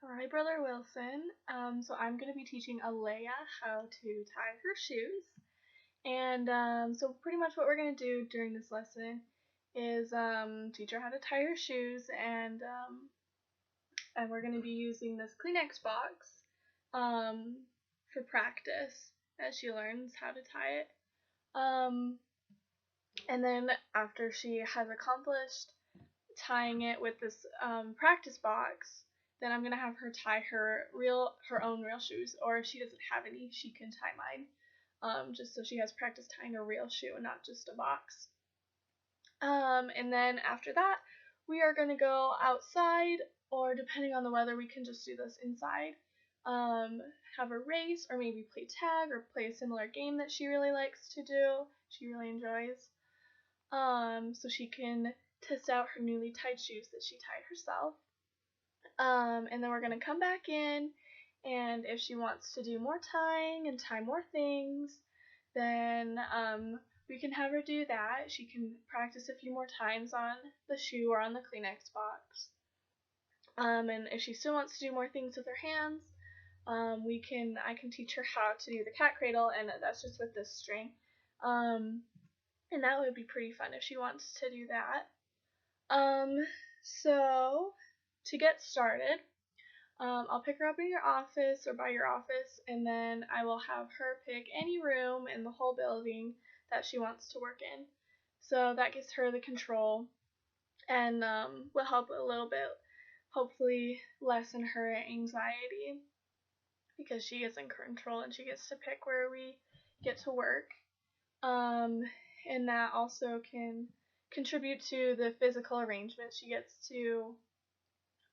Hi, Brother Wilson. So I'm going to be teaching Alaya how to tie her shoes. And so pretty much what we're going to do during this lesson is teach her how to tie her shoes, and we're going to be using this Kleenex box um, for practice as she learns how to tie it. And then after she has accomplished tying it with this practice box, then I'm gonna have her tie her own real shoes, or if she doesn't have any, she can tie mine, just so she has practice tying a real shoe and not just a box. And then after that, we are gonna go outside, or depending on the weather, we can just do this inside. Have a race, or maybe play tag, or play a similar game that she really likes to do. She really enjoys. So she can test out her newly tied shoes that she tied herself. And then we're going to come back in, and if she wants to do more tying and tie more things, then we can have her do that. She can practice a few more times on the shoe or on the Kleenex box. And if she still wants to do more things with her hands, I can teach her how to do the cat cradle, and that's just with this string. And that would be pretty fun if she wants to do that. So to get started, I'll pick her up in your office or by your office, and then I will have her pick any room in the whole building that she wants to work in. So that gives her the control, and will help a little bit, hopefully lessen her anxiety, because she is in control and she gets to pick where we get to work. And that also can contribute to the physical arrangement. She gets to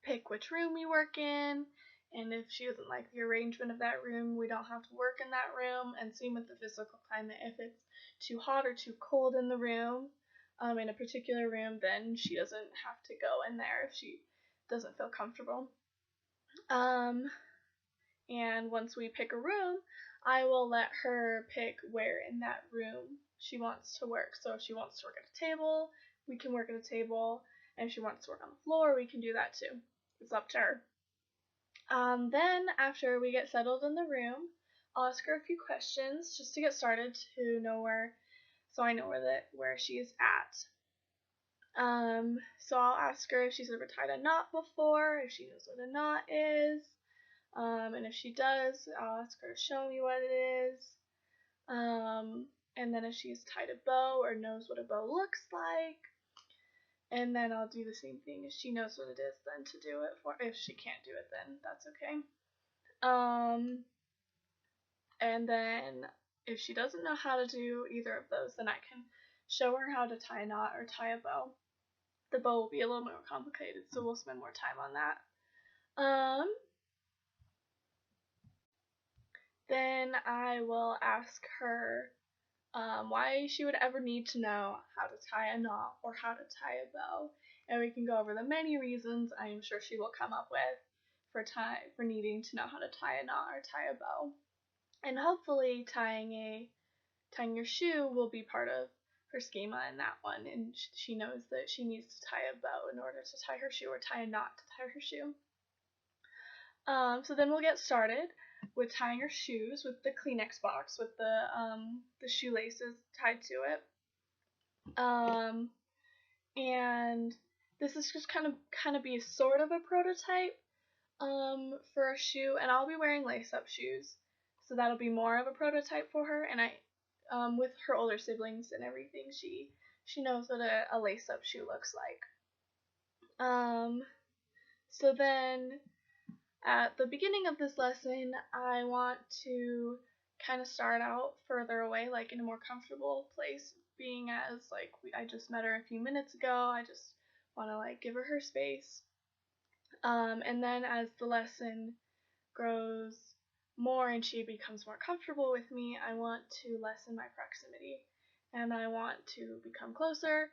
pick which room we work in, and if she doesn't like the arrangement of that room, we don't have to work in that room. And same with the physical climate. If it's too hot or too cold in the room, in a particular room, then she doesn't have to go in there if she doesn't feel comfortable. And once we pick a room, I will let her pick where in that room she wants to work. So if she wants to work at a table, we can work at a table. And if she wants to work on the floor, we can do that too. It's up to her. Then after we get settled in the room, I'll ask her a few questions just to get started, to know so I know where she is at. So I'll ask her if she's ever tied a knot before, if she knows what a knot is. And if she does, I'll ask her to show me what it is. And then if she's tied a bow or knows what a bow looks like. And then I'll do the same thing. If she knows what it is, then to do it for. If she can't do it, then that's okay. And then if she doesn't know how to do either of those, then I can show her how to tie a knot or tie a bow. The bow will be a little more complicated, so we'll spend more time on that. Then I will ask her why she would ever need to know how to tie a knot or how to tie a bow, and we can go over the many reasons I am sure she will come up with for needing to know how to tie a knot or tie a bow. And hopefully tying your shoe will be part of her schema in that one, and she knows that she needs to tie a bow in order to tie her shoe, or tie a knot to tie her shoe. So then we'll get started with tying her shoes with the Kleenex box with the shoelaces tied to it. And this is just kind of be sort of a prototype for a shoe, and I'll be wearing lace-up shoes, so that'll be more of a prototype for her. And with her older siblings and everything, she knows what a lace-up shoe looks like. So then at the beginning of this lesson, I want to kind of start out further away, like in a more comfortable place, being as I just met her a few minutes ago. I just want to give her space. And then as the lesson grows more and she becomes more comfortable with me, I want to lessen my proximity, and I want to become closer,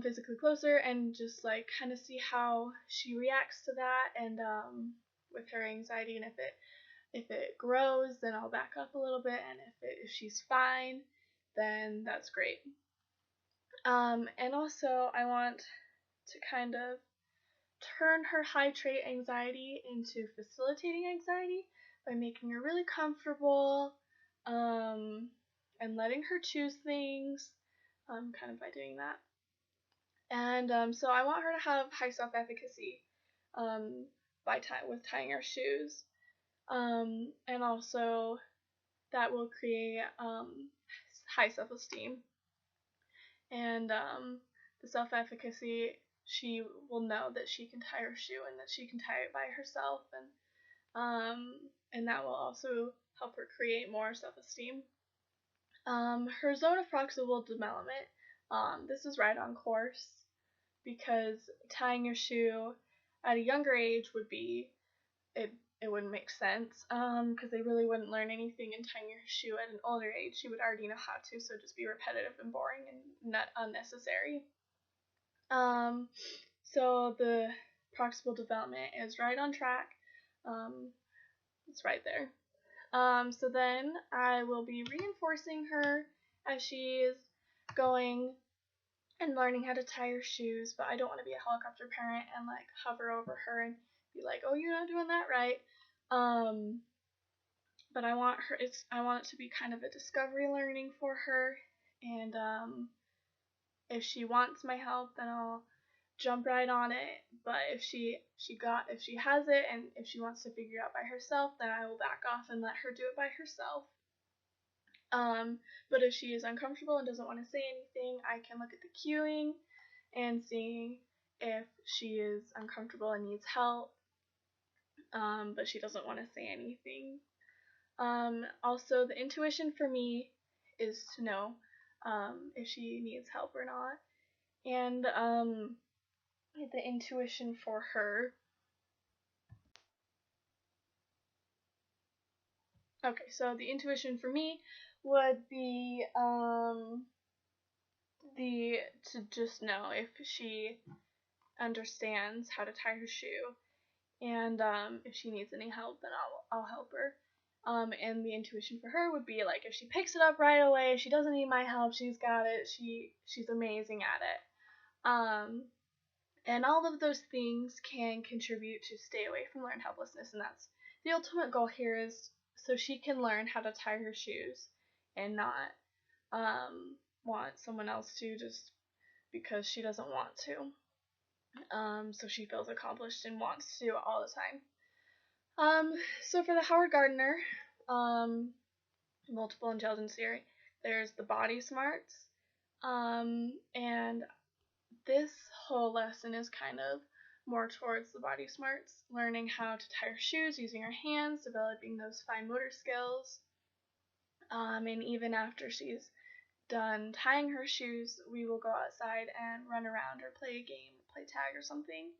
physically closer, and just kind of see how she reacts to that, and with her anxiety. And if it grows, then I'll back up a little bit, and if she's fine, then that's great. And also I want to kind of turn her high trait anxiety into facilitating anxiety by making her really comfortable, and letting her choose things, kind of by doing that. And so I want her to have high self-efficacy, with tying her shoes, and also that will create high self-esteem. And the self-efficacy, she will know that she can tie her shoe and that she can tie it by herself, and that will also help her create more self-esteem. Her zone of proximal development, this is right on course, because tying your shoe at a younger age would be, it wouldn't make sense, because they really wouldn't learn anything in tying your shoe at an older age. She would already know how to, so it'd just be repetitive and boring and not unnecessary. So the proximal development is right on track. It's right there. So then I will be reinforcing her as she is going and learning how to tie her shoes, but I don't want to be a helicopter parent and like hover over her and be like, oh, you're not doing that right. But I want it to be kind of a discovery learning for her, and if she wants my help, then I'll jump right on it. But if she has it, and if she wants to figure it out by herself, then I will back off and let her do it by herself. But if she is uncomfortable and doesn't want to say anything, I can look at the cueing and see if she is uncomfortable and needs help, but she doesn't want to say anything. Also, the intuition for me is to know if she needs help or not. And the intuition for her. Okay, so the intuition for me would be to just know if she understands how to tie her shoe, and if she needs any help, then I'll help her. And the intuition for her would be like, if she picks it up right away, she doesn't need my help, she's got it, she's amazing at it. And all of those things can contribute to stay away from learned helplessness, and that's the ultimate goal here, is so she can learn how to tie her shoes and not want someone else to just because she doesn't want to. So she feels accomplished and wants to all the time. So for the Howard Gardner multiple intelligence theory, there's the body smarts, and this whole lesson is kind of more towards the body smarts, learning how to tie her shoes using her hands, developing those fine motor skills. And even after she's done tying her shoes, we will go outside and run around or play a game, play tag or something.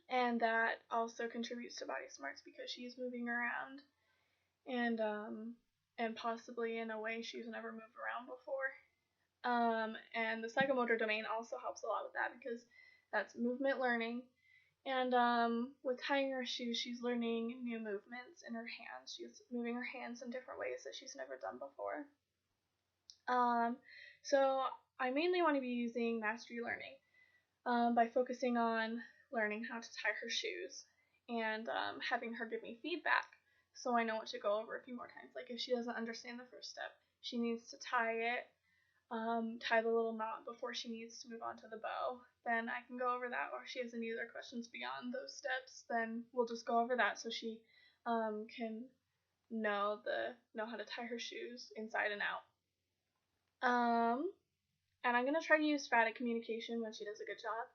And that also contributes to body smarts because she's moving around and possibly in a way she's never moved around before. And the psychomotor domain also helps a lot with that because that's movement learning. And with tying her shoes, she's learning new movements in her hands. She's moving her hands in different ways that she's never done before. So I mainly want to be using mastery learning by focusing on learning how to tie her shoes and having her give me feedback so I know what to go over a few more times. Like if she doesn't understand the first step, she needs to tie it, tie the little knot before she needs to move on to the bow, then I can go over that. Or if she has any other questions beyond those steps, then we'll just go over that so she can know how to tie her shoes inside and out. And I'm gonna try to use phatic communication when she does a good job.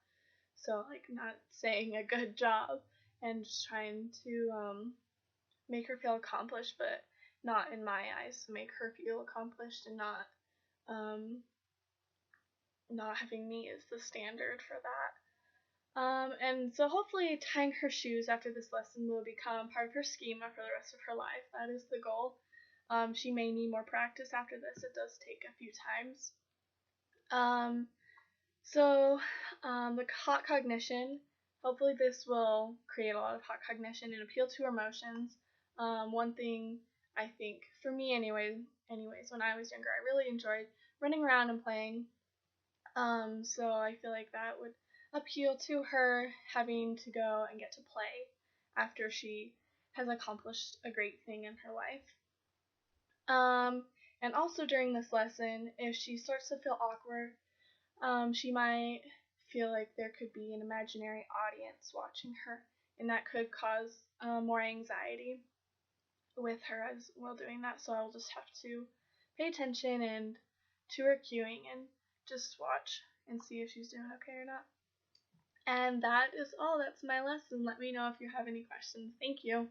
So like not saying a good job and just trying to make her feel accomplished, but not in my eyes, make her feel accomplished and not having me as the standard for that. And so hopefully tying her shoes after this lesson will become part of her schema for the rest of her life. That is the goal. She may need more practice after this. It does take a few times. The hot cognition, hopefully this will create a lot of hot cognition and appeal to her emotions. One thing I think, for me anyways, when I was younger, I really enjoyed running around and playing. So I feel like that would appeal to her having to go and get to play after she has accomplished a great thing in her life. And also during this lesson, if she starts to feel awkward, she might feel like there could be an imaginary audience watching her, and that could cause more anxiety with her as well doing that. So I'll just have to pay attention and to her cueing and just watch and see if she's doing okay or not. And that is all. That's my lesson. Let me know if you have any questions. Thank you.